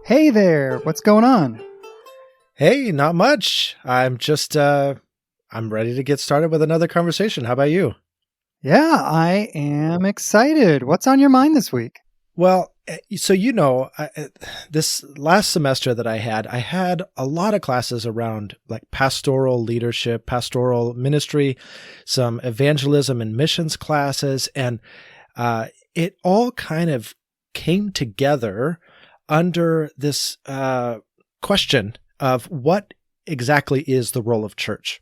Hey there, what's going on? Hey, not much. I'm just, I'm ready to get started with another conversation. How about you? Yeah, I am excited. What's on your mind this week? Well, so this last semester that I had a lot of classes around like pastoral leadership, pastoral ministry, some evangelism and missions classes, and it all kind of came together under this question of what exactly is the role of church.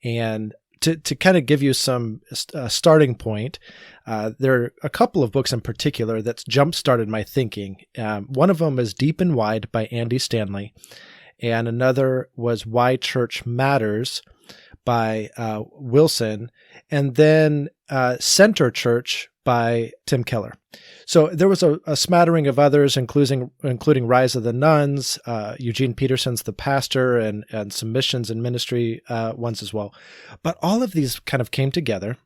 And to kind of give you some starting point, there are a couple of books in particular that jump-started my thinking. One of them is Deep and Wide by Andy Stanley, and another was Why Church Matters by Wilson, and then Center Church by Tim Keller. So there was a smattering of others, including Rise of the Nuns, Eugene Peterson's The Pastor, and some missions and ministry ones as well. But all of these kind of came together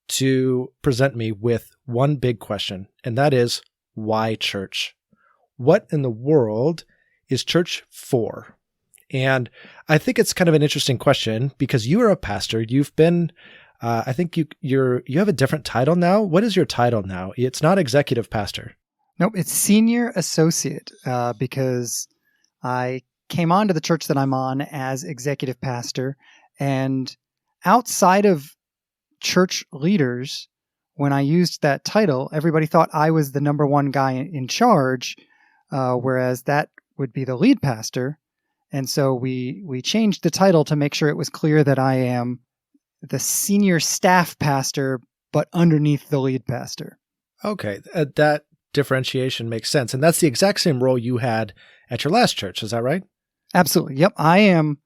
to present me with one big question, and that is, why church? What in the world is church for? And I think it's kind of an interesting question because you are a pastor. You've been I think you have a different title now. What is your title now? It's not executive pastor. Nope, it's senior associate because I came on to the church that I'm on as executive pastor. And outside of church leaders, when I used that title, everybody thought I was the number one guy in charge, whereas that would be the lead pastor. And so we changed the title to make sure it was clear that I am the senior staff pastor, but underneath the lead pastor. Okay, that differentiation makes sense. And that's the exact same role you had at your last church. Is that right? Absolutely. Yep. I am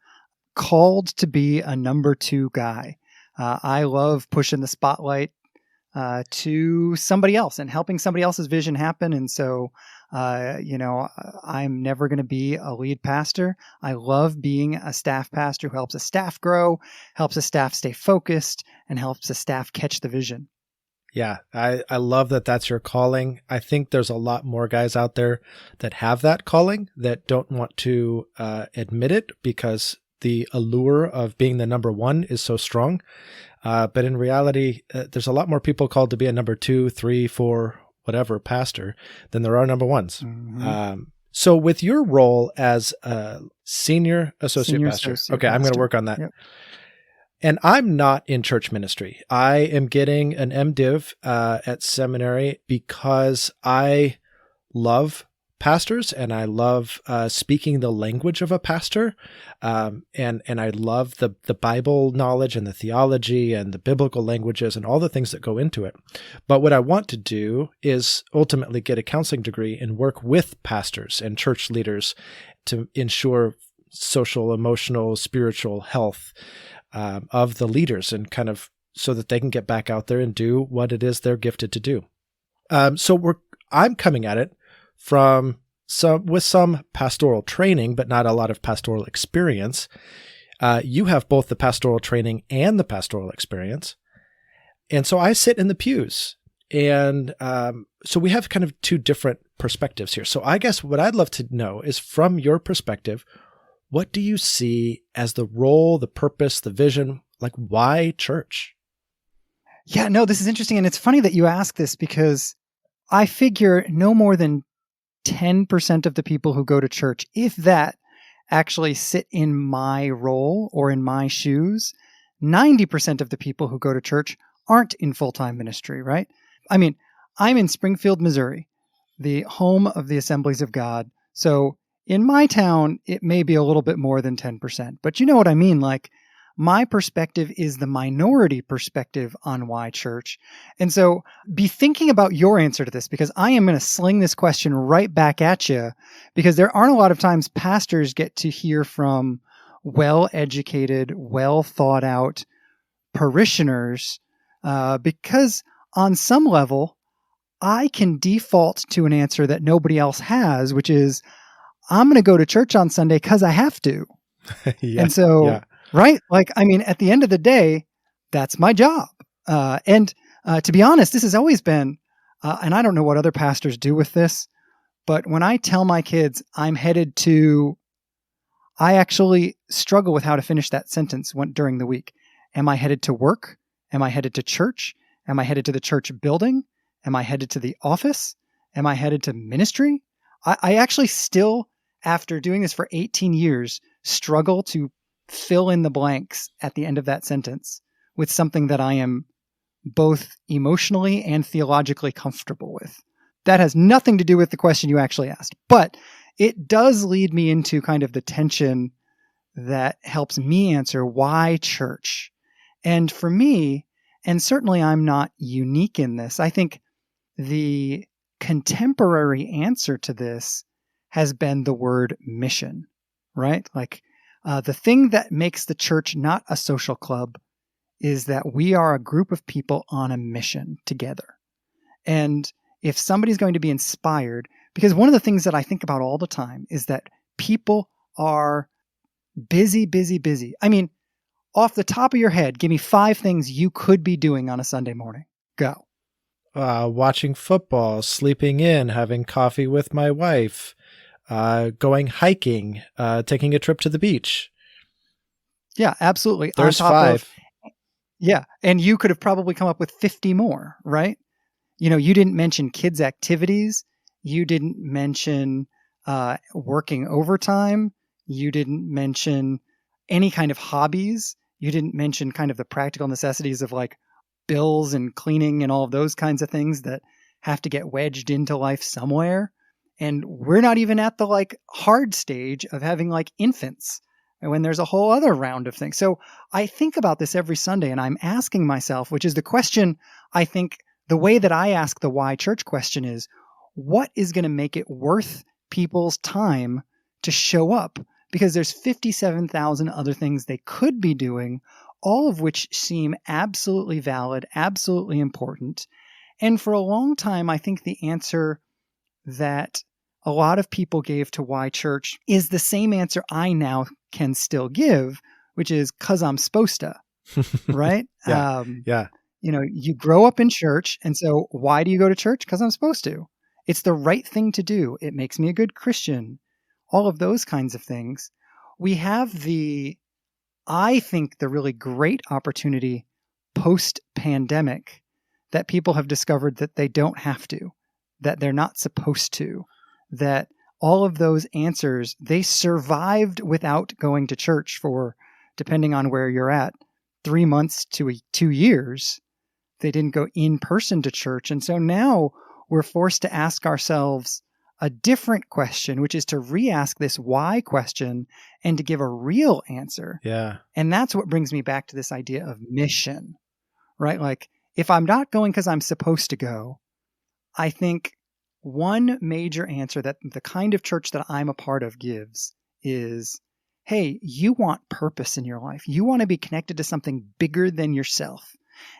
called to be a number two guy. I love pushing the spotlight to somebody else and helping somebody else's vision happen. And so, I'm never going to be a lead pastor. I love being a staff pastor who helps a staff grow, helps a staff stay focused, and helps a staff catch the vision. Yeah, I love that that's your calling. I think there's a lot more guys out there that have that calling that don't want to admit it because the allure of being the number one is so strong. But in reality, there's a lot more people called to be a number 2, 3, 4, whatever pastor than there are number ones. Mm-hmm. So with your role as a senior associate pastor, okay, I'm going to work on that. Yep. And I'm not in church ministry. I am getting an MDiv at seminary because I love pastors and I love speaking the language of a pastor. And I love the Bible knowledge and the theology and the biblical languages and all the things that go into it. But what I want to do is ultimately get a counseling degree and work with pastors and church leaders to ensure social, emotional, spiritual health of the leaders and kind of so that they can get back out there and do what it is they're gifted to do. I'm coming at it with some pastoral training, but not a lot of pastoral experience. You have both the pastoral training and the pastoral experience. And so I sit in the pews. And so we have kind of two different perspectives here. So I guess what I'd love to know is from your perspective, what do you see as the role, the purpose, the vision? Like, why church? Yeah, no, this is interesting. And it's funny that you ask this because I figure no more than 10% of the people who go to church, if that, actually sit in my role or in my shoes. 90% of the people who go to church aren't in full-time ministry, right? I mean, I'm in Springfield, Missouri, the home of the Assemblies of God. So in my town, it may be a little bit more than 10%, but you know what I mean? Like, my perspective is the minority perspective on why church. And so be thinking about your answer to this, because I am going to sling this question right back at you, because there aren't a lot of times pastors get to hear from well-educated, well-thought-out parishioners, because on some level, I can default to an answer that nobody else has, which is, I'm going to go to church on Sunday because I have to. And so, right? Like, I mean, at the end of the day, that's my job. And to be honest, this has always been and I don't know what other pastors do with this, but when I tell my kids I'm headed to, I actually struggle with how to finish that sentence during the week. Am I headed to work? Am I headed to church? Am I headed to the church building? Am I headed to the office? Am I headed to ministry? I actually still, after doing this for 18 years, struggle to fill in the blanks at the end of that sentence with something that I am both emotionally and theologically comfortable with. That has nothing to do with the question you actually asked, but it does lead me into kind of the tension that helps me answer why church. And for me, and certainly I'm not unique in this, I think the contemporary answer to this has been the word mission, right? Like the thing that makes the church not a social club is that we are a group of people on a mission together. And if somebody's going to be inspired, because one of the things that I think about all the time is that people are busy, busy, busy. I mean, off the top of your head, give me 5 things you could be doing on a Sunday morning. Go. Watching football, sleeping in, having coffee with my wife, going hiking, taking a trip to the beach. Yeah, absolutely. There's on top 5. Yeah, and you could have probably come up with 50 more, right? You didn't mention kids' activities. You didn't mention working overtime. You didn't mention any kind of hobbies. You didn't mention kind of the practical necessities of like bills and cleaning and all of those kinds of things that have to get wedged into life somewhere. And we're not even at the like hard stage of having like infants when there's a whole other round of things. So I think about this every Sunday and I'm asking myself, which is the question, I think the way that I ask the why church question is, what is going to make it worth people's time to show up? Because there's 57,000 other things they could be doing, all of which seem absolutely valid, absolutely important. And for a long time, I think the answer that a lot of people gave to why church is the same answer I now can still give, which is because I'm supposed to, right? Yeah. You grow up in church. And so why do you go to church? Because I'm supposed to. It's the right thing to do. It makes me a good Christian. All of those kinds of things. We have I think the really great opportunity post-pandemic that people have discovered that they don't have to, that they're not supposed to, that all of those answers, they survived without going to church for, depending on where you're at, 3 months to 2 years. They didn't go in person to church. And so now we're forced to ask ourselves a different question, which is to re-ask this why question and to give a real answer. Yeah. And that's what brings me back to this idea of mission, right? Like if I'm not going because I'm supposed to go, I think one major answer that the kind of church that I'm a part of gives is, hey, you want purpose in your life. You want to be connected to something bigger than yourself.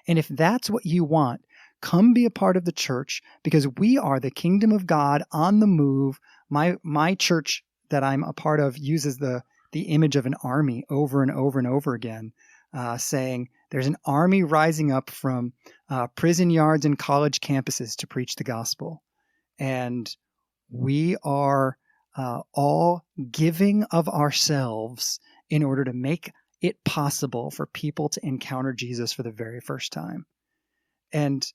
And if that's what you want, come be a part of the church because we are the kingdom of God on the move. My church that I'm a part of uses the image of an army over and over and over again, saying there's an army rising up from prison yards and college campuses to preach the gospel. And we are all giving of ourselves in order to make it possible for people to encounter Jesus for the very first time. And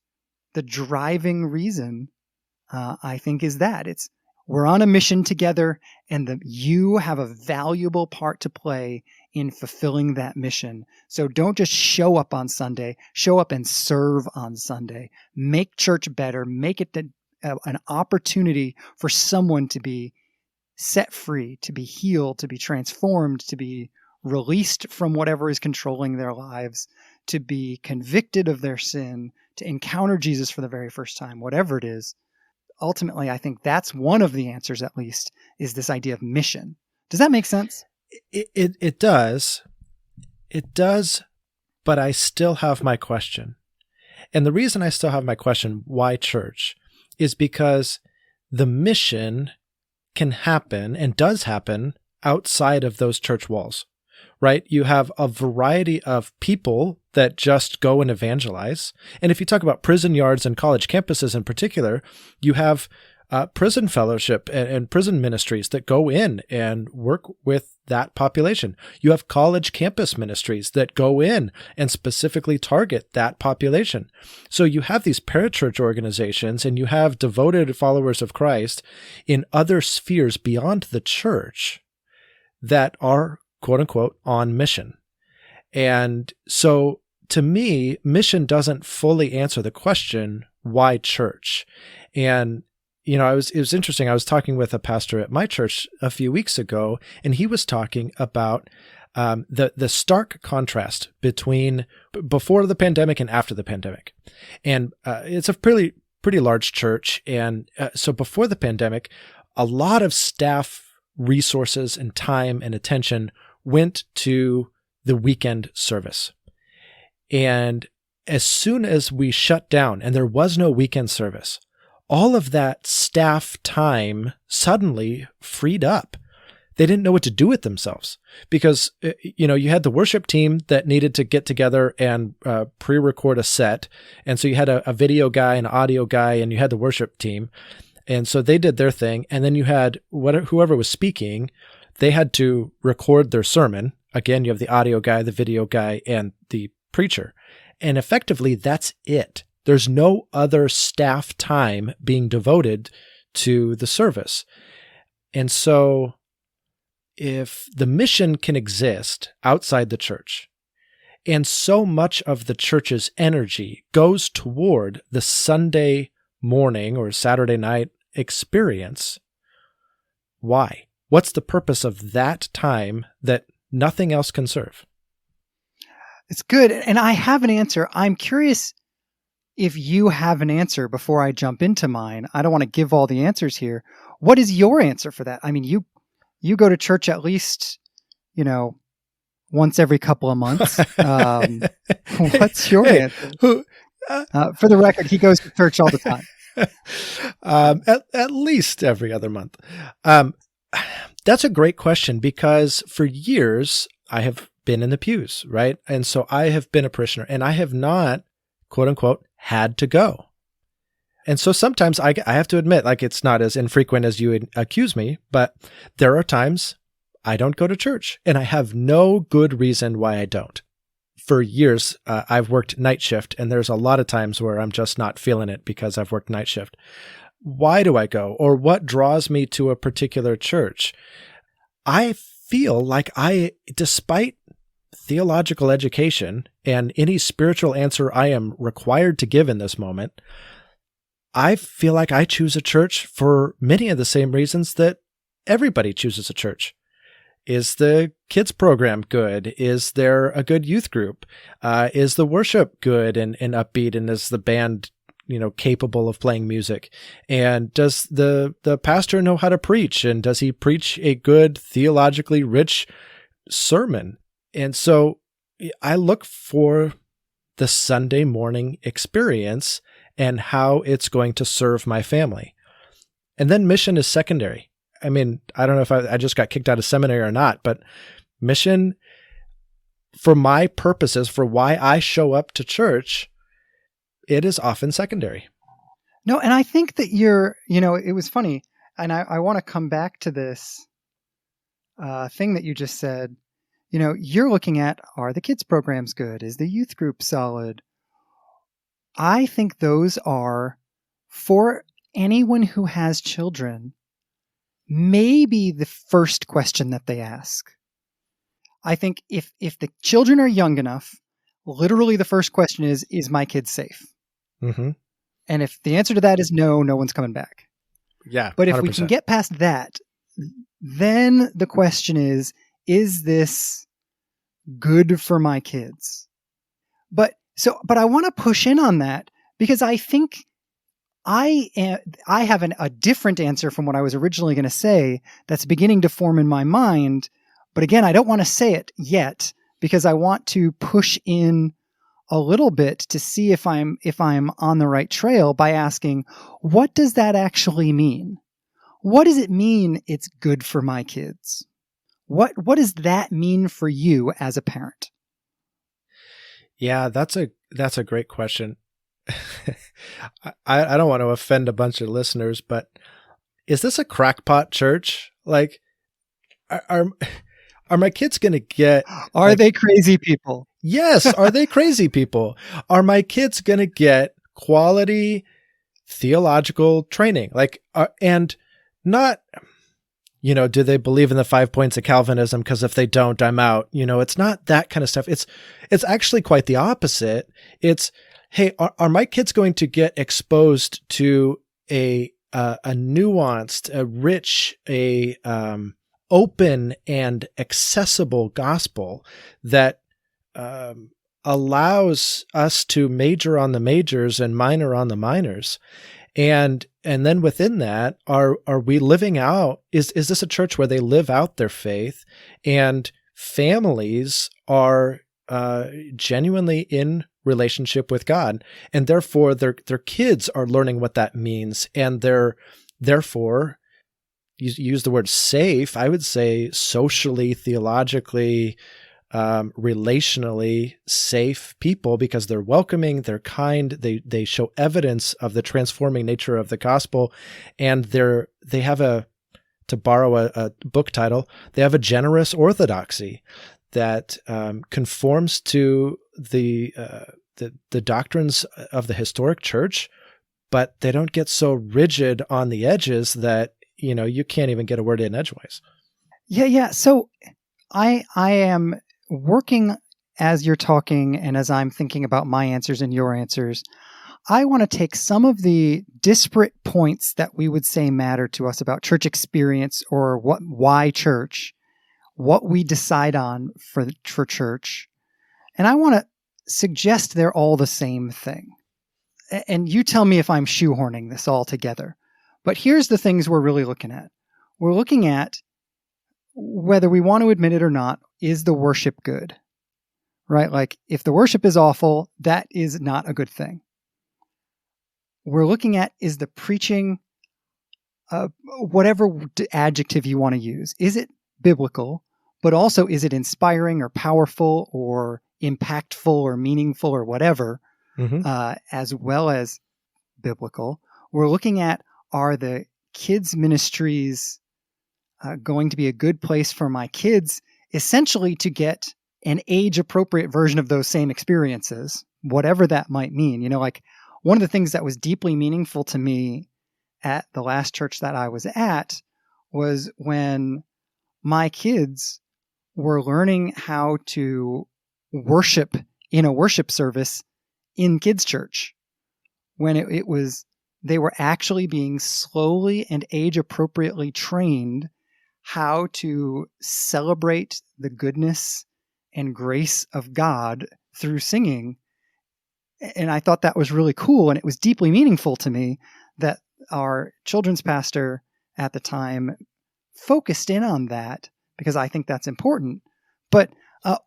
the driving reason, I think, is that we're on a mission together, and you have a valuable part to play in fulfilling that mission. So don't just show up on Sunday. Show up and serve on Sunday. Make church better. Make it an opportunity for someone to be set free, to be healed, to be transformed, to be released from whatever is controlling their lives, to be convicted of their sin, to encounter Jesus for the very first time, whatever it is. Ultimately, I think that's one of the answers, at least, is this idea of mission. Does that make sense? It does. It does, but I still have my question. And the reason I still have my question, why church, is because the mission can happen and does happen outside of those church walls. right? You have a variety of people that just go and evangelize. And if you talk about prison yards and college campuses in particular, you have prison fellowship and prison ministries that go in and work with that population. You have college campus ministries that go in and specifically target that population. So you have these parachurch organizations and you have devoted followers of Christ in other spheres beyond the church that are, quote unquote, on mission. And so to me, mission doesn't fully answer the question, why church? And it was interesting. I was talking with a pastor at my church a few weeks ago, and he was talking about the stark contrast between before the pandemic and after the pandemic. And it's a pretty large church. And so before the pandemic, a lot of staff resources and time and attention went to the weekend service. And as soon as we shut down and there was no weekend service, all of that staff time suddenly freed up. They didn't know what to do with themselves because, you had the worship team that needed to get together and pre-record a set. And so you had a video guy, an audio guy, and you had the worship team. And so they did their thing. And then you had whoever was speaking, they had to record their sermon. Again, you have the audio guy, the video guy, and the preacher. And effectively, that's it. There's no other staff time being devoted to the service. And so if the mission can exist outside the church, and so much of the church's energy goes toward the Sunday morning or Saturday night experience, why? What's the purpose of that time that nothing else can serve? It's good. And I have an answer. I'm curious if you have an answer before I jump into mine. I don't want to give all the answers here. What is your answer for that? I mean, you go to church at least, once every couple of months. What's your answer? For the record, he goes to church all the time. At least every other month. That's a great question because for years I have been in the pews, right? And so I have been a parishioner and I have not, quote unquote, had to go. And so sometimes I have to admit, like, it's not as infrequent as you would accuse me, but there are times I don't go to church and I have no good reason why I don't. For years, I've worked night shift and there's a lot of times where I'm just not feeling it because I've worked night shift. Why do I go? Or what draws me to a particular church? I feel like despite theological education and any spiritual answer I am required to give in this moment, I feel like I choose a church for many of the same reasons that everybody chooses a church. Is the kids program good? Is there a good youth group? Is the worship good and upbeat? And is the band, capable of playing music? And does the pastor know how to preach? And does he preach a good theologically rich sermon? And so I look for the Sunday morning experience and how it's going to serve my family. And then mission is secondary. I mean, I don't know if I just got kicked out of seminary or not, but mission, for my purposes, for why I show up to church, it is often secondary. No, and I think that it was funny, and I want to come back to this thing that you just said. You're looking at, are the kids programs good? Is the youth group solid? I think those are, for anyone who has children, maybe the first question that they ask. I think if the children are young enough, literally the first question is my kid safe? Mm-hmm. And if the answer to that is no, no one's coming back. Yeah. But if 100%. we can get past that, then the question is this good for my kids? But I want to push in on that because I think I have a different answer from what I was originally going to say that's beginning to form in my mind. But again, I don't want to say it yet because I want to push in a little bit to see if I'm on the right trail by asking, what does that actually mean? What does it mean it's good for my kids? What does that mean for you as a parent? Yeah, that's a great question. I don't want to offend a bunch of listeners, but is this a crackpot church? Like, are are my kids going to get Are like, they crazy people? yes, are they crazy people? Are my kids going to get quality theological training? Like, and not, do they believe in the 5 points of Calvinism? Because if they don't, I'm out. It's not that kind of stuff. It's actually quite the opposite. It's, hey, are my kids going to get exposed to a nuanced, a rich, a open and accessible gospel that allows us to major on the majors and minor on the minors? And then within that, are we living out, is this a church where they live out their faith and families are genuinely in relationship with God, and therefore their kids are learning what that means, and they're therefore, you use the word safe, I would say socially, theologically, relationally safe people, because they're welcoming, they're kind, they show evidence of the transforming nature of the gospel, and they have to borrow a book title, they have a generous orthodoxy that conforms to the doctrines of the historic church, but they don't get so rigid on the edges that you can't even get a word in edgewise. Yeah. So I am working as you're talking and as I'm thinking about my answers and your answers. I want to take some of the disparate points that we would say matter to us about church experience or why church, what we decide on for church, and I want to suggest they're all the same thing. And you tell me if I'm shoehorning this all together. But here's the things we're really looking at. We're looking at whether we want to admit it or not, is the worship good? Right? Like, if the worship is awful, that is not a good thing. We're looking at, is the preaching, whatever adjective you want to use, is it biblical? But also, is it inspiring or powerful or impactful or meaningful or whatever, as well as biblical? We're looking at, are the kids' ministries going to be a good place for my kids, essentially to get an age-appropriate version of those same experiences, whatever that might mean. Like, one of the things that was deeply meaningful to me at the last church that I was at was when my kids were learning how to worship in a worship service in kids' church, when it was, they were actually being slowly and age-appropriately trained how to celebrate the goodness and grace of God through singing. And I thought that was really cool. And it was deeply meaningful to me that our children's pastor at the time focused in on that, because I think that's important. But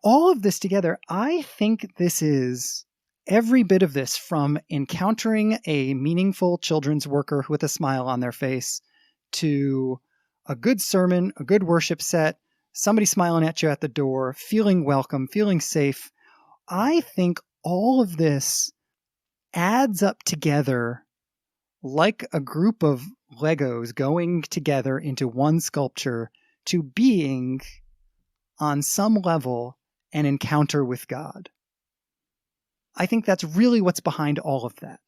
all of this together, I think this is every bit of this, from encountering a meaningful children's worker with a smile on their face to a good sermon, a good worship set, somebody smiling at you at the door, feeling welcome, feeling safe. I think all of this adds up together like a group of Legos going together into one sculpture to being, on some level, an encounter with God. I think that's really what's behind all of that.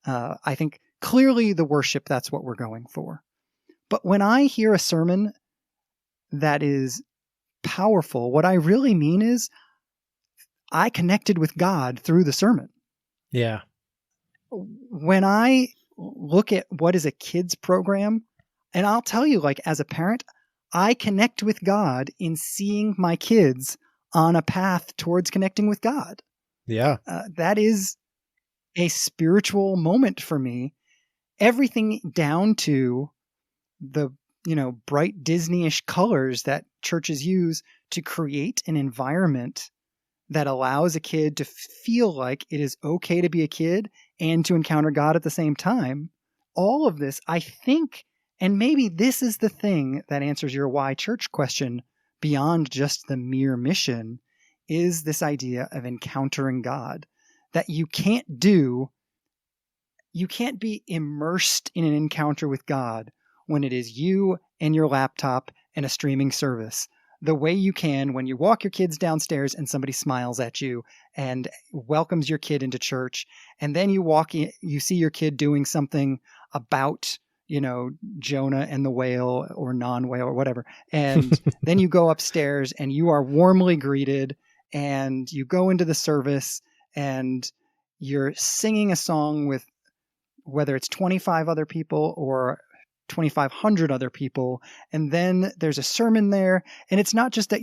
I think clearly the worship, that's what we're going for. But when I hear a sermon that is powerful, what I really mean is I connected with God through the sermon. Yeah. When I look at what is a kids program, and I'll tell you, like, as a parent, I connect with God in seeing my kids on a path towards connecting with God. Yeah. That is a spiritual moment for me. Everything down to the bright Disney-ish colors that churches use to create an environment that allows a kid to feel like it is okay to be a kid and to encounter God at the same time. All of this, I think, and maybe this is the thing that answers your why church question beyond just the mere mission is this idea of encountering God that you can't be immersed in an encounter with God when it is you and your laptop and a streaming service the way you can when you walk your kids downstairs and somebody smiles at you and welcomes your kid into church. And then you see your kid doing something about, Jonah and the whale or non-whale or whatever. And then you go upstairs and you are warmly greeted and you go into the service and you're singing a song with whether it's 25 other people or 2,500 other people. And then there's a sermon there. And it's not just that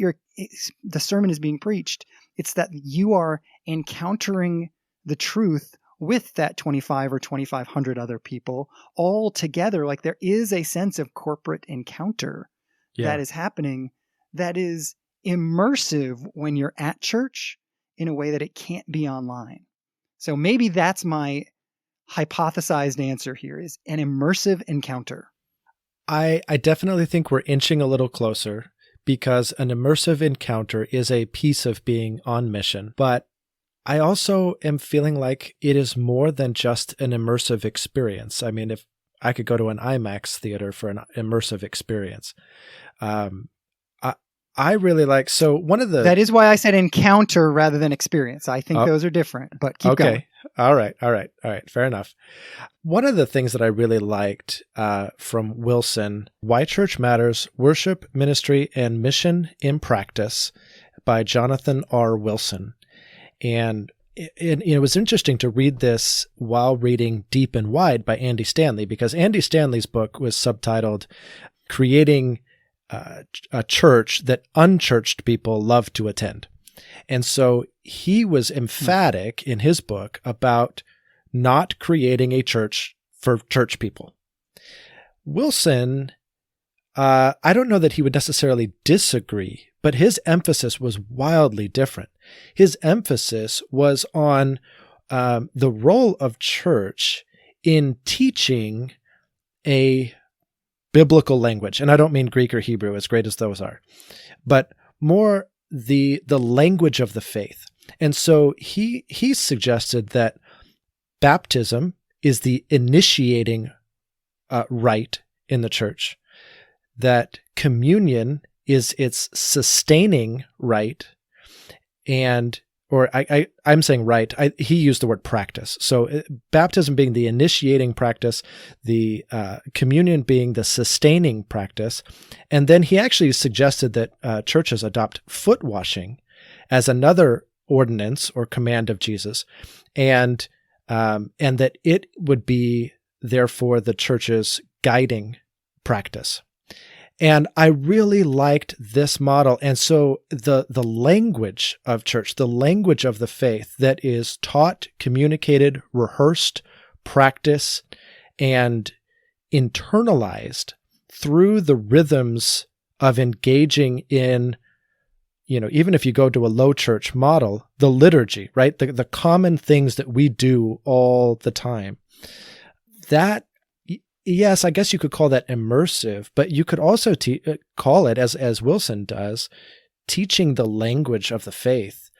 the sermon is being preached. It's that you are encountering the truth with that 25 or 2,500 other people all together. Like there is a sense of corporate encounter that is happening that is immersive when you're at church in a way that it can't be online. So maybe that's my hypothesized answer here, is an immersive encounter. I definitely think we're inching a little closer because an immersive encounter is a piece of being on mission. But I also am feeling like it is more than just an immersive experience. I mean, if I could go to an IMAX theater for an immersive experience, I really like, so one of the... That is why I said encounter rather than experience. I think those are different, but keep going. All right. Fair enough. One of the things that I really liked from Wilson, Why Church Matters, Worship, Ministry, and Mission in Practice by Jonathan R. Wilson. And it was interesting to read this while reading Deep and Wide by Andy Stanley, because Andy Stanley's book was subtitled Creating a Church That Unchurched People Love to Attend. And so he was emphatic in his book about not creating a church for church people. Wilson, I don't know that he would necessarily disagree, but his emphasis was wildly different. His emphasis was on the role of church in teaching a biblical language. And I don't mean Greek or Hebrew, as great as those are, but more the language of the faith. And so he suggested that baptism is the initiating rite in the church, that communion is its sustaining rite, I'm saying right. He used the word practice. So baptism being the initiating practice, the communion being the sustaining practice. And then he actually suggested that churches adopt foot washing as another ordinance or command of Jesus, and that it would be therefore the church's guiding practice. And I really liked this model. And so the language of church, the language of the faith that is taught, communicated, rehearsed, practiced, and internalized through the rhythms of engaging in, even if you go to a low church model, the liturgy, right? The common things that we do all the time. That, yes, I guess you could call that immersive, but you could also call it, as Wilson does, teaching the language of the faith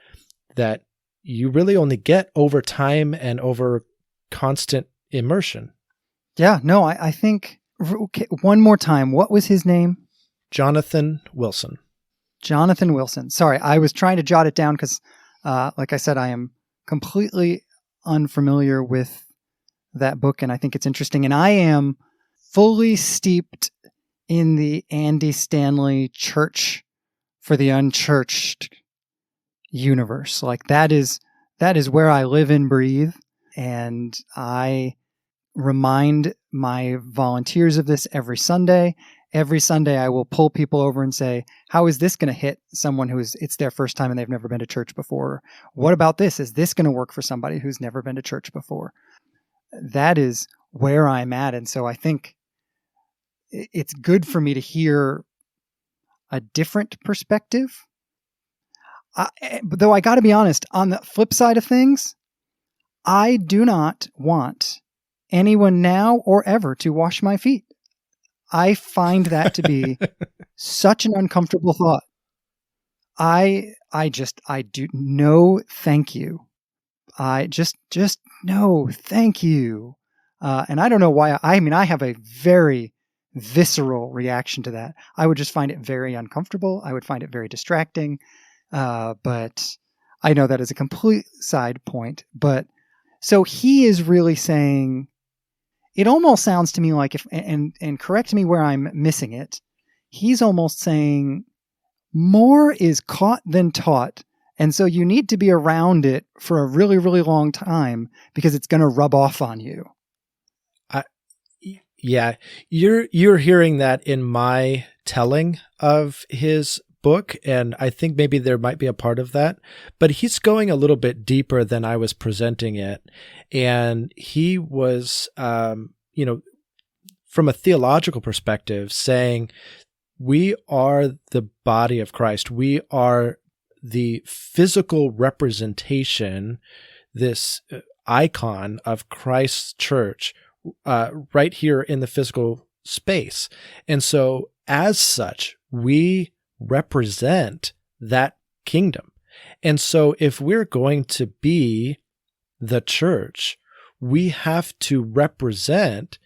that you really only get over time and over constant immersion. Yeah, no, I think, okay, one more time, what was his name? Jonathan Wilson. Jonathan Wilson. Sorry, I was trying to jot it down because, like I said, I am completely unfamiliar with that book, and I think it's interesting. And I am fully steeped in the Andy Stanley Church for the Unchurched universe. Like that is where I live and breathe. And I remind my volunteers of this every Sunday. Every Sunday, I will pull people over and say, how is this going to hit someone it's their first time and they've never been to church before? What about this? Is this going to work for somebody who's never been to church before? That is where I'm at. And so I think it's good for me to hear a different perspective. Though I got to be honest, on the flip side of things, I do not want anyone now or ever to wash my feet. I find that to be such an uncomfortable thought. I do no, thank you. I just no, thank you. And I don't know why. I mean, I have a very visceral reaction to that. I would just find it very uncomfortable. I would find it very distracting. But I know that is a complete side point. But so he is really saying, it almost sounds to me like, if and correct me where I'm missing it. He's almost saying more is caught than taught. And so you need to be around it for a really, really long time because it's going to rub off on you. I, yeah, you're hearing that in my telling of his book, and I think maybe there might be a part of that, but he's going a little bit deeper than I was presenting it, and he was, from a theological perspective, saying we are the body of Christ. We are the physical representation, this icon of Christ's church, right here in the physical space. And so, as such, we represent that kingdom. And so, if we're going to be the church, we have to represent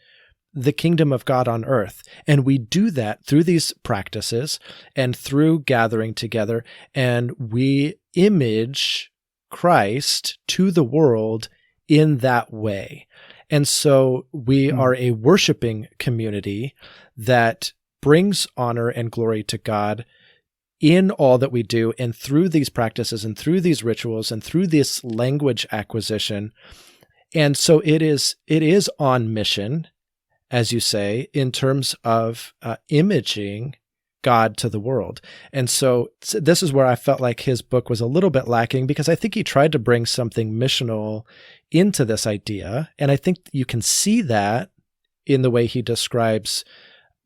the kingdom of God on earth. And we do that through these practices and through gathering together, and we image Christ to the world in that way. And so we are a worshiping community that brings honor and glory to God in all that we do, and through these practices and through these rituals and through this language acquisition. And so it is on mission, as you say, in terms of imaging God to the world. And so this is where I felt like his book was a little bit lacking, because I think he tried to bring something missional into this idea. And I think you can see that in the way he describes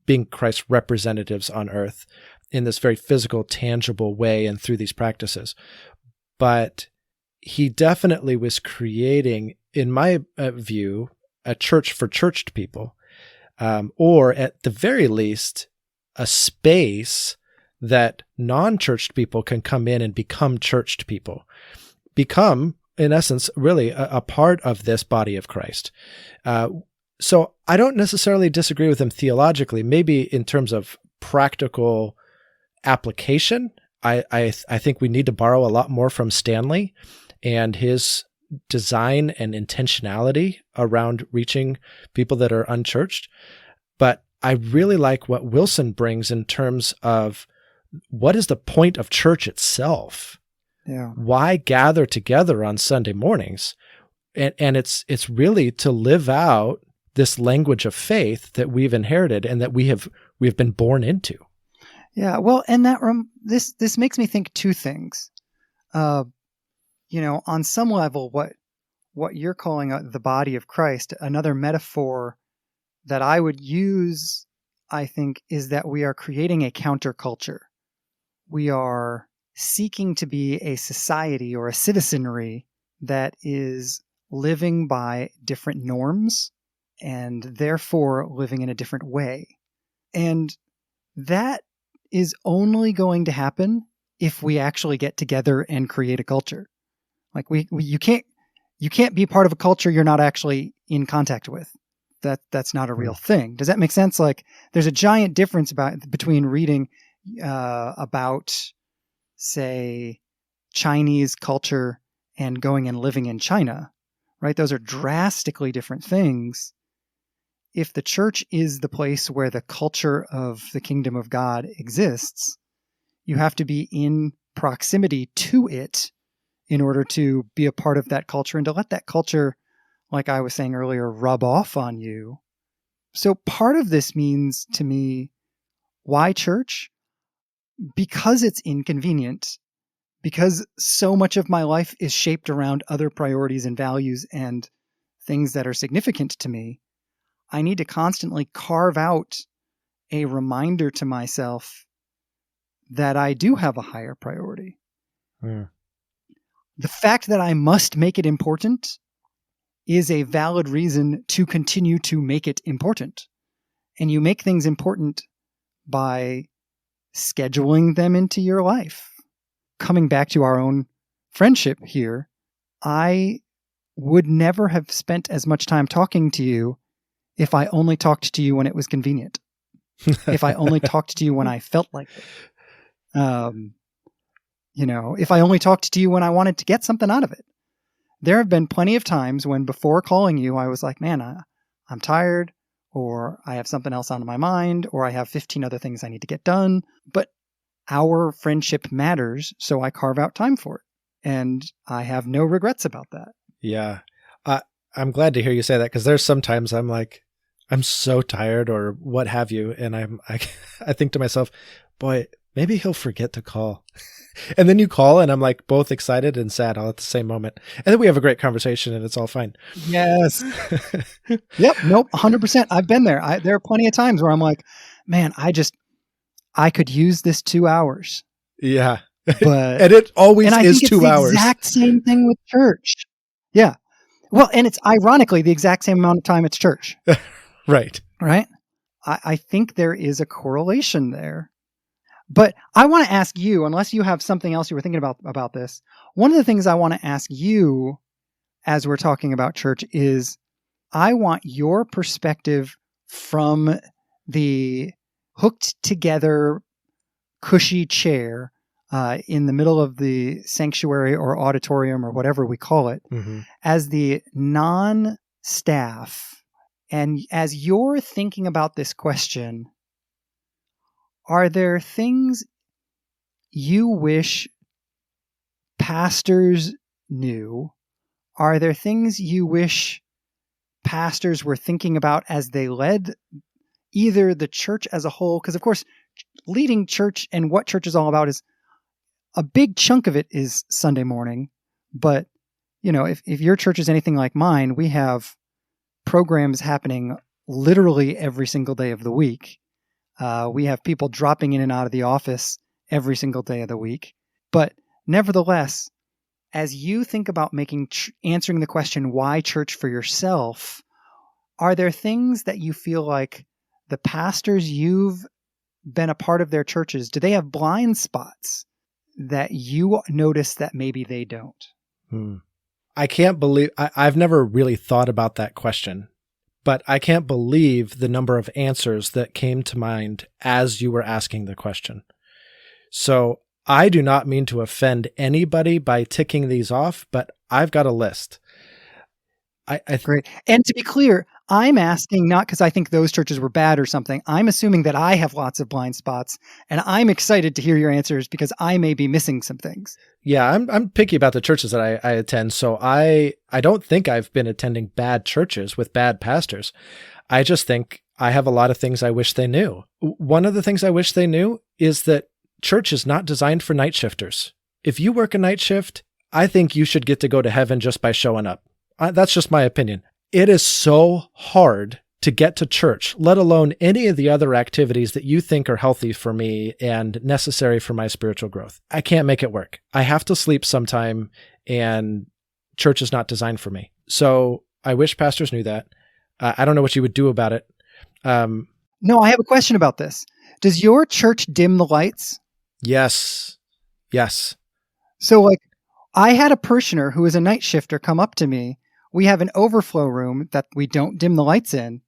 being Christ's representatives on earth in this very physical, tangible way and through these practices. But he definitely was creating, in my view, a church for churched people, or at the very least, a space that non-churched people can come in and become churched people, become, in essence, really a part of this body of Christ. So I don't necessarily disagree with him theologically. Maybe in terms of practical application, I think we need to borrow a lot more from Stanley and his design and intentionality around reaching people that are unchurched. But I really like what Wilson brings in terms of what is the point of church itself? Yeah. Why gather together on Sunday mornings? And it's really to live out this language of faith that we've inherited and that we've been born into. Yeah. Well, and this makes me think two things. On some level, what you're calling the body of Christ, another metaphor that I would use, I think, is that we are creating a counterculture. We are seeking to be a society or a citizenry that is living by different norms and therefore living in a different way. And that is only going to happen if we actually get together and create a culture. Like you can't be part of a culture you're not actually in contact with. That's not a real thing. Does that make sense? Like, there's a giant difference between reading about, say, Chinese culture and going and living in China, right? Those are drastically different things. If the church is the place where the culture of the kingdom of God exists, you have to be in proximity to it in order to be a part of that culture and to let that culture, like I was saying earlier, rub off on you. So part of this means to me, why church? Because it's inconvenient, because so much of my life is shaped around other priorities and values and things that are significant to me. I need to constantly carve out a reminder to myself that I do have a higher priority. Mm. The fact that I must make it important is a valid reason to continue to make it important. And you make things important by scheduling them into your life. coming back to our own friendship here, I would never have spent as much time talking to you if I only talked to you when it was convenient. If I only talked to you when I felt like it. If I only talked to you when I wanted to get something out of it. There have been plenty of times when before calling you, I was like, man, I'm tired, or I have something else on my mind, or I have 15 other things I need to get done. But our friendship matters, so I carve out time for it. And I have no regrets about that. Yeah. I'm glad to hear you say that, because there's sometimes I'm like, I'm so tired or what have you. And I think to myself, boy, maybe he'll forget to call. And then you call and I'm like both excited and sad all at the same moment. And then we have a great conversation and it's all fine. Yes. Yep. Nope. 100%. I've been there. There are plenty of times where I'm like, man, I could use this 2 hours. Yeah. But and it always is 2 hours. Exact same thing with church. Yeah. Well, and it's ironically the exact same amount of time it's church. Right. Right. I think there is a correlation there. But I want to ask you, unless you have something else you were thinking about this, one of the things I want to ask you as we're talking about church is I want your perspective from the hooked together cushy chair in the middle of the sanctuary or auditorium or whatever we call it, as the non-staff. And as you're thinking about this question, are there things you wish pastors knew? Are there things you wish pastors were thinking about as they led either the church as a whole? Because, of course, leading church and what church is all about is a big chunk of it is Sunday morning. But, if your church is anything like mine, we have programs happening literally every single day of the week. We have people dropping in and out of the office every single day of the week. But nevertheless, as you think about answering the question, why church for yourself, are there things that you feel like the pastors you've been a part of their churches, do they have blind spots that you notice that maybe they don't? I can't believe I've never really thought about that question. But I can't believe the number of answers that came to mind as you were asking the question. So I do not mean to offend anybody by ticking these off, but I've got a list. Great. And to be clear, I'm asking not because I think those churches were bad or something. I'm assuming that I have lots of blind spots, and I'm excited to hear your answers because I may be missing some things. Yeah, I'm picky about the churches that I attend, so I don't think I've been attending bad churches with bad pastors. I just think I have a lot of things I wish they knew. One of the things I wish they knew is that church is not designed for night shifters. If you work a night shift, I think you should get to go to heaven just by showing up. That's just my opinion. It is so hard to get to church, let alone any of the other activities that you think are healthy for me and necessary for my spiritual growth. I can't make it work. I have to sleep sometime, and church is not designed for me. So I wish pastors knew that. I don't know what you would do about it. No, I have a question about this. Does your church dim the lights? Yes. So I had a parishioner who is a night shifter come up to me. We have an overflow room that we don't dim the lights in.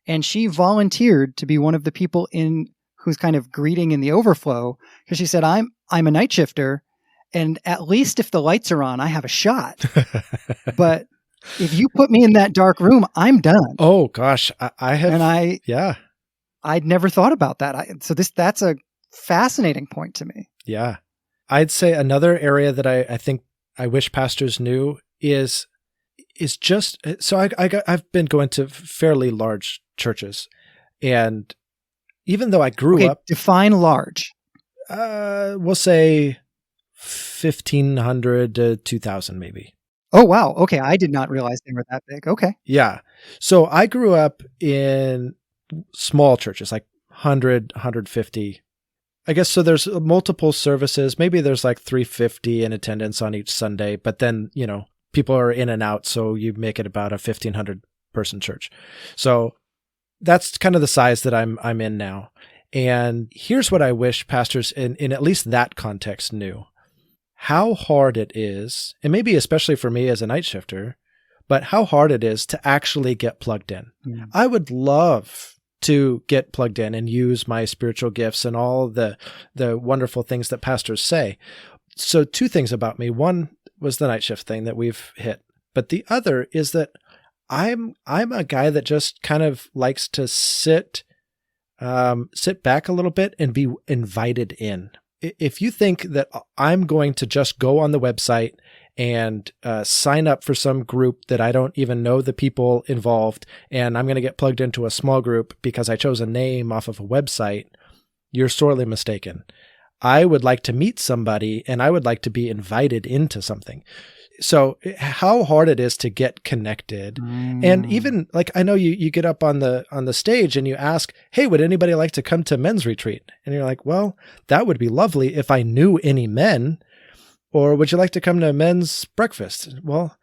And she volunteered to be one of the people who's kind of greeting in the overflow, because she said, I'm a night shifter, and at least if the lights are on, I have a shot. But if you put me in that dark room, I'm done. Oh gosh, I have, and yeah, I'd never thought about that. So that's a fascinating point to me. Yeah, I'd say another area that I think I wish pastors knew is just, so I've been going to fairly large churches, and even though I grew up, define large. We'll say 1,500 to 2,000 maybe. Oh, wow. Okay. I did not realize they were that big. Okay. Yeah. So I grew up in small churches, like 100, 150. I guess so there's multiple services. Maybe there's like 350 in attendance on each Sunday, but then, people are in and out. So you make it about a 1,500 person church. So that's kind of the size that I'm in now. And here's what I wish pastors in at least that context knew. how hard it is, and maybe especially for me as a night shifter, but how hard it is to actually get plugged in. Mm. I would love to get plugged in and use my spiritual gifts and all the wonderful things that pastors say. So two things about me. One was the night shift thing that we've hit, but the other is that I'm a guy that just kind of likes to sit back a little bit and be invited in. If you think that I'm going to just go on the website and sign up for some group that I don't even know the people involved, and I'm going to get plugged into a small group because I chose a name off of a website, you're sorely mistaken. I would like to meet somebody, and I would like to be invited into something. So how hard it is to get connected. And even like, I know you get up on the stage and you ask, hey, would anybody like to come to men's retreat? And you're like, well, that would be lovely if I knew any men. Or would you like to come to men's breakfast? Well,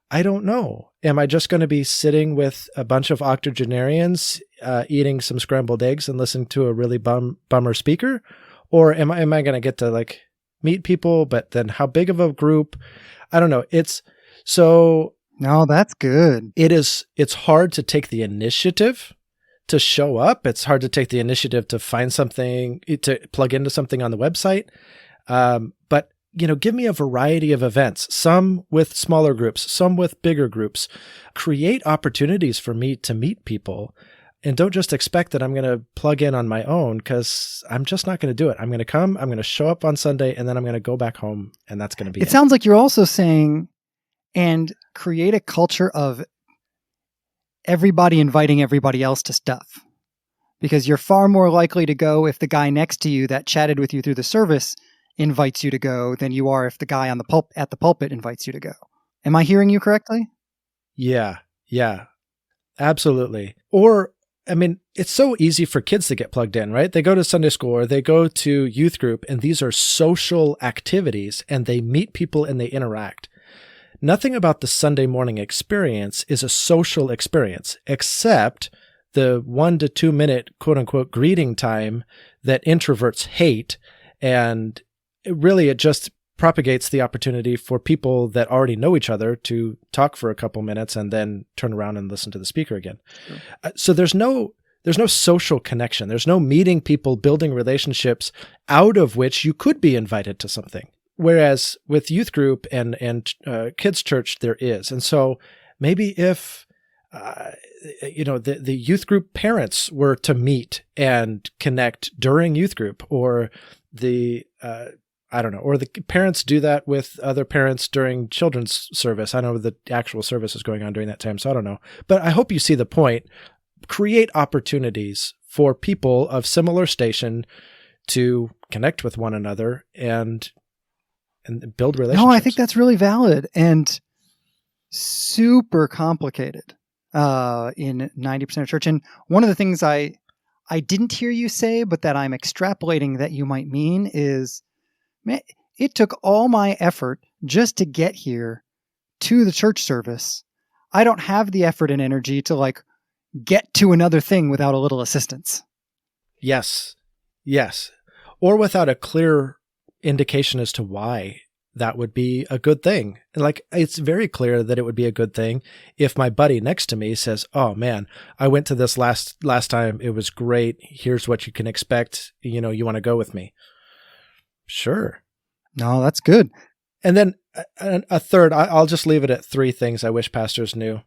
I don't know. Am I just going to be sitting with a bunch of octogenarians, eating some scrambled eggs and listening to a really bummer speaker? Or am I going to get to like meet people, but then how big of a group? I don't know. No, that's good. It's hard to take the initiative to show up. It's hard to take the initiative to find something, to plug into something on the website. But give me a variety of events, some with smaller groups, some with bigger groups. Create opportunities for me to meet people. And don't just expect that I'm going to plug in on my own, because I'm just not going to do it. I'm going to come, I'm going to show up on Sunday, and then I'm going to go back home, and that's going to be it. It sounds like you're also saying, and create a culture of everybody inviting everybody else to stuff. Because you're far more likely to go if the guy next to you that chatted with you through the service invites you to go than you are if the guy on the at the pulpit invites you to go. Am I hearing you correctly? Yeah, absolutely. Or, I mean, it's so easy for kids to get plugged in, right? They go to Sunday school or they go to youth group, and these are social activities, and they meet people and they interact. Nothing about the Sunday morning experience is a social experience, except the 1 to 2 minute quote unquote greeting time that introverts hate. And it just propagates the opportunity for people that already know each other to talk for a couple minutes and then turn around and listen to the speaker again. Sure. So there's no social connection. There's no meeting people, building relationships out of which you could be invited to something. Whereas with youth group and kids church, there is. And so maybe if, the youth group parents were to meet and connect during youth group, or or the parents do that with other parents during children's service. I know the actual service is going on during that time, so I don't know. But I hope you see the point. Create opportunities for people of similar station to connect with one another and build relationships. No, I think that's really valid and super complicated in 90% of church. And one of the things I didn't hear you say, but that I'm extrapolating that you might mean is, man, it took all my effort just to get here to the church service. I don't have the effort and energy to get to another thing without a little assistance. Yes. Or without a clear indication as to why that would be a good thing. And it's very clear that it would be a good thing if my buddy next to me says, oh man, I went to this last time. It was great. Here's what you can expect. You want to go with me. Sure. No, that's good. And then a third, I'll just leave it at 3 things I wish pastors knew.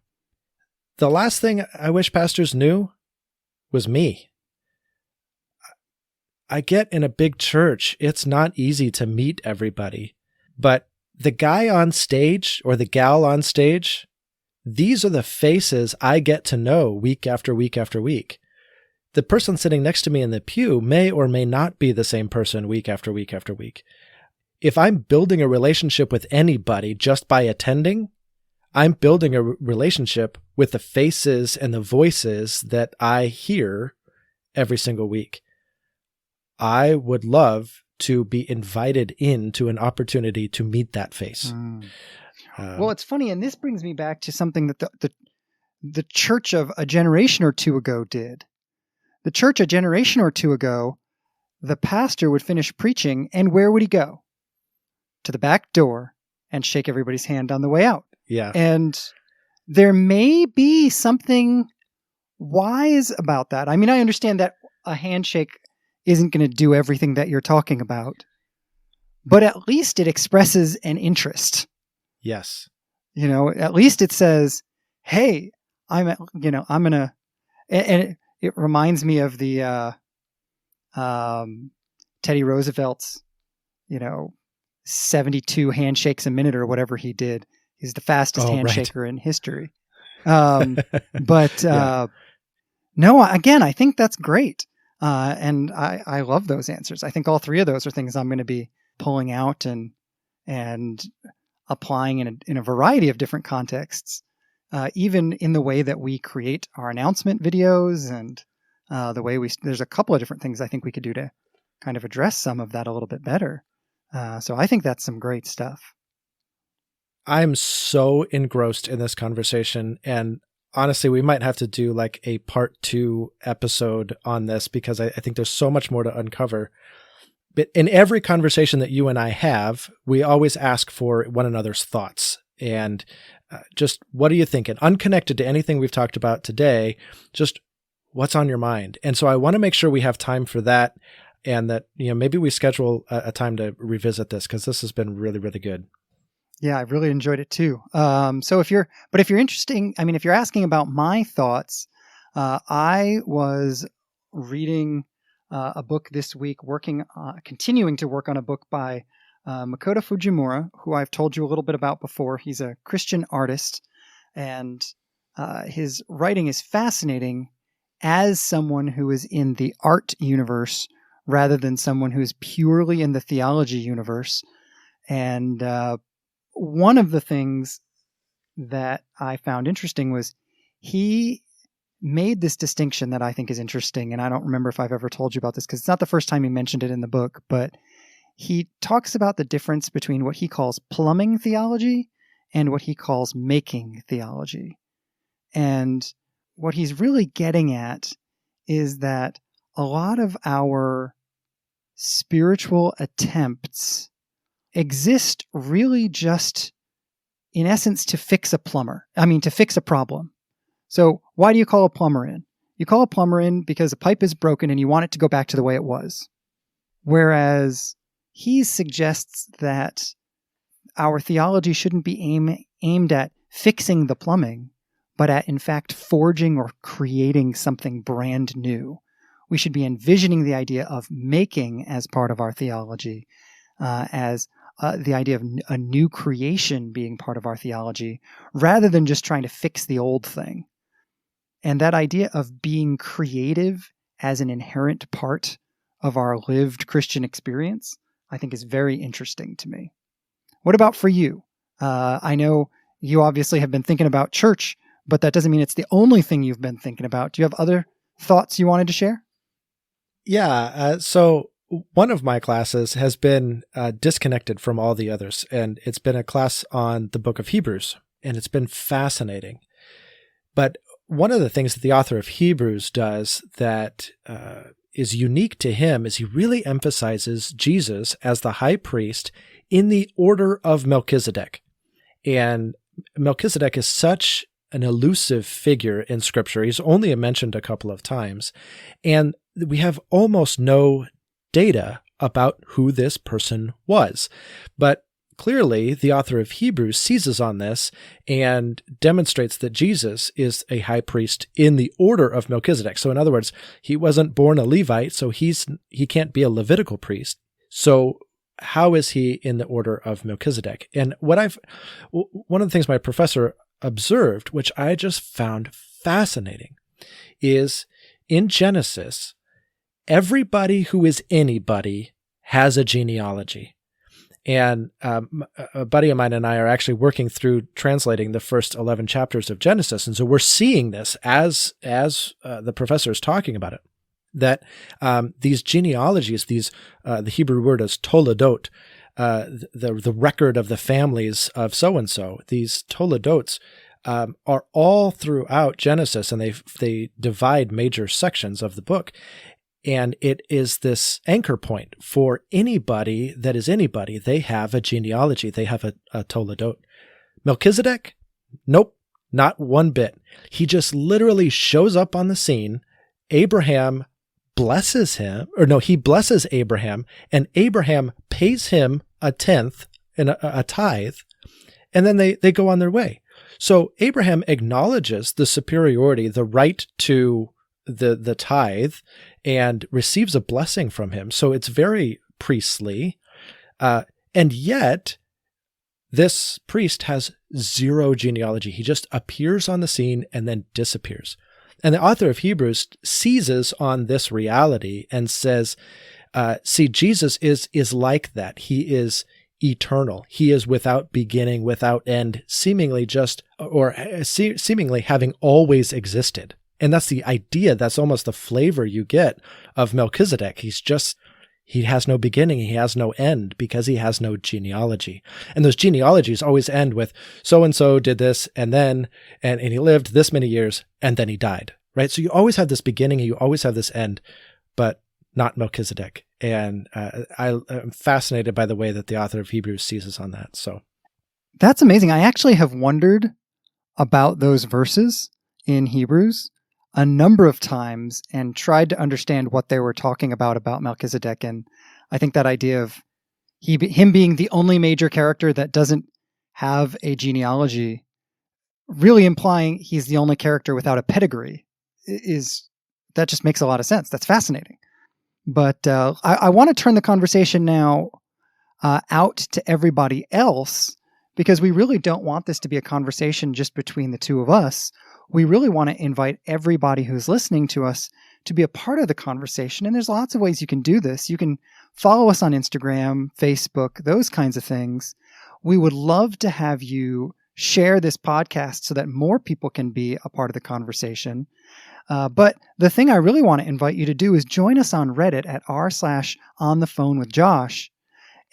The last thing I wish pastors knew was me. I get in a big church, it's not easy to meet everybody, but the guy on stage or the gal on stage, these are the faces I get to know week after week after week. The person sitting next to me in the pew may or may not be the same person week after week after week. If I'm building a relationship with anybody just by attending, I'm building a relationship with the faces and the voices that I hear every single week. I would love to be invited into an opportunity to meet that face. Well, it's funny, and this brings me back to something that the church of a generation or two ago did. The church a generation or two ago, the pastor would finish preaching, and where would he go? to the back door and shake everybody's hand on the way out. Yeah. And there may be something wise about that. I mean, I understand that a handshake isn't going to do everything that you're talking about, but at least it expresses an interest. Yes. At least it says, hey, I'm going to, and it reminds me of the Teddy Roosevelt's, 72 handshakes a minute or whatever he did. He's the fastest handshaker in history. But no, again, I think that's great. And I love those answers. I think all three of those are things I'm going to be pulling out and applying in a variety of different contexts, even in the way that we create our announcement videos and the way there's a couple of different things I think we could do to kind of address some of that a little bit better. So I think that's some great stuff. I'm so engrossed in this conversation, and honestly, we might have to do like a part 2 episode on this because I think there's so much more to uncover. But in every conversation that you and I have, we always ask for one another's thoughts and just what are you thinking? Unconnected to anything we've talked about today, just what's on your mind. And so I want to make sure we have time for that, and that maybe we schedule a time to revisit this because this has been really, really good. Yeah, I really enjoyed it too. So if you're interested, if you're asking about my thoughts, I was reading a book this week, continuing to work on a book by Makoto Fujimura, who I've told you a little bit about before. He's a Christian artist, and his writing is fascinating as someone who is in the art universe rather than someone who is purely in the theology universe. And one of the things that I found interesting was he made this distinction that I think is interesting, and I don't remember if I've ever told you about this because it's not the first time he mentioned it in the book, but he talks about the difference between what he calls plumbing theology and what he calls making theology. And what he's really getting at is that a lot of our spiritual attempts exist really just, in essence, to fix a problem. So why do you call a plumber in? You call a plumber in because a pipe is broken and you want it to go back to the way it was. Whereas he suggests that our theology shouldn't be aimed at fixing the plumbing, but at, in fact, forging or creating something brand new. We should be envisioning the idea of making as part of our theology, as the idea of a new creation being part of our theology, rather than just trying to fix the old thing. And that idea of being creative as an inherent part of our lived Christian experience, I think is very interesting to me. What about for you? I know you obviously have been thinking about church, but that doesn't mean it's the only thing you've been thinking about. Do you have other thoughts you wanted to share? Yeah. So one of my classes has been disconnected from all the others, and it's been a class on the book of Hebrews, and it's been fascinating. But one of the things that the author of Hebrews does that is unique to him is he really emphasizes Jesus as the high priest in the order of Melchizedek. And Melchizedek is such an elusive figure in Scripture. He's only mentioned a couple of times, and we have almost no data about who this person was. But clearly, the author of Hebrews seizes on this and demonstrates that Jesus is a high priest in the order of Melchizedek. So in other words, he wasn't born a Levite, so he can't be a Levitical priest. So how is he in the order of Melchizedek? And one of the things my professor observed, which I just found fascinating, is in Genesis, everybody who is anybody has a genealogy. And a buddy of mine and I are actually working through translating the first 11 chapters of Genesis. And so we're seeing this as the professor is talking about it, that these genealogies, the Hebrew word is toledot, the record of the families of so-and-so, these toledots are all throughout Genesis, and they divide major sections of the book. And it is this anchor point for anybody that is anybody. They have a genealogy. They have a toledot. Melchizedek? Nope, not one bit. He just literally shows up on the scene. Abraham blesses him, or no, he blesses Abraham, and Abraham pays him a tenth and a tithe, and then they go on their way. So Abraham acknowledges the superiority, the right to the tithe, and receives a blessing from him. So it's very priestly. And yet, this priest has zero genealogy. He just appears on the scene and then disappears. And the author of Hebrews seizes on this reality and says, see, Jesus is like that. He is eternal. He is without beginning, without end, seemingly having always existed. And that's the idea. That's almost the flavor you get of Melchizedek. He has no beginning. He has no end because he has no genealogy. And those genealogies always end with so-and-so did this and then, and he lived this many years and then he died, right? So you always have this beginning and you always have this end, but not Melchizedek. And I'm fascinated by the way that the author of Hebrews seizes on that. So that's amazing. I actually have wondered about those verses in Hebrews a number of times and tried to understand what they were talking about Melchizedek. And I think that idea of him being the only major character that doesn't have a genealogy, really implying he's the only character without a pedigree, that just makes a lot of sense. That's fascinating. But I want to turn the conversation now out to everybody else, because we really don't want this to be a conversation just between the two of us. We really want to invite everybody who's listening to us to be a part of the conversation. And there's lots of ways you can do this. You can follow us on Instagram, Facebook, those kinds of things. We would love to have you share this podcast so that more people can be a part of the conversation. But the thing I really want to invite you to do is join us on Reddit at r/onthephonewithjosh.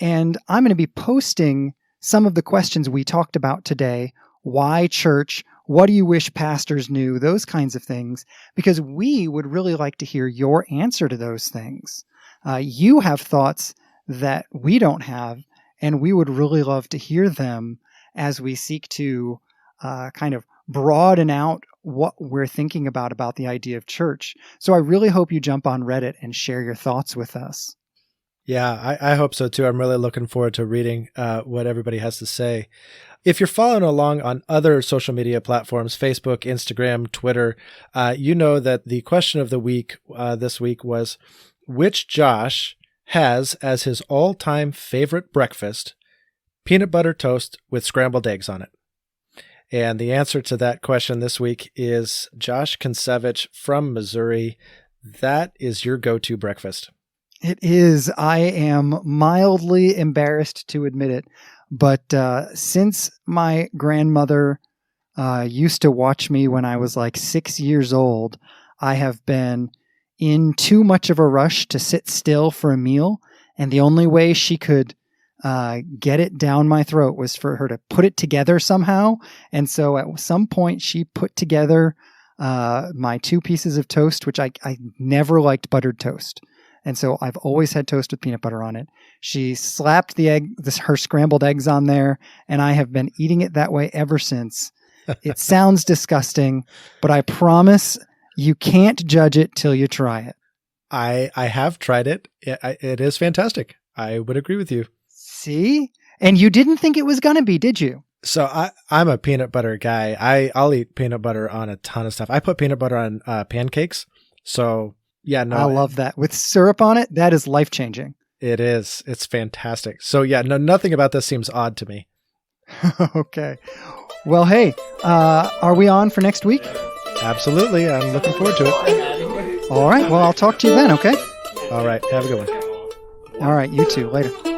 And I'm going to be posting some of the questions we talked about today. Why church? What do you wish pastors knew? Those kinds of things, because we would really like to hear your answer to those things. You have thoughts that we don't have, and we would really love to hear them as we seek to kind of broaden out what we're thinking about the idea of church. So I really hope you jump on Reddit and share your thoughts with us. Yeah, I hope so too. I'm really looking forward to reading what everybody has to say. If you're following along on other social media platforms, Facebook, Instagram, Twitter, you know that the question of the week this week was, which Josh has as his all-time favorite breakfast peanut butter toast with scrambled eggs on it? And the answer to that question this week is Josh Kinsevich from Missouri. That is your go-to breakfast. It is. I am mildly embarrassed to admit it, but since my grandmother used to watch me when I was like 6 years old, I have been in too much of a rush to sit still for a meal, and the only way she could get it down my throat was for her to put it together somehow. And so at some point she put together my 2 pieces of toast, which I never liked buttered toast. And so I've always had toast with peanut butter on it. She slapped her scrambled eggs on there, and I have been eating it that way ever since. It sounds disgusting, but I promise you can't judge it till you try it. I have tried it. It is fantastic. I would agree with you. See? And you didn't think it was going to be, did you? So I'm a peanut butter guy. I'll eat peanut butter on a ton of stuff. I put peanut butter on pancakes. So yeah, no. I love that. With syrup on it, that is life-changing. It is. It's fantastic. So yeah, nothing about this seems odd to me. Okay. Well, hey, are we on for next week? Absolutely. I'm looking forward to it. All right. Well, I'll talk to you then, okay? All right. Have a good one. All right. You too. Later.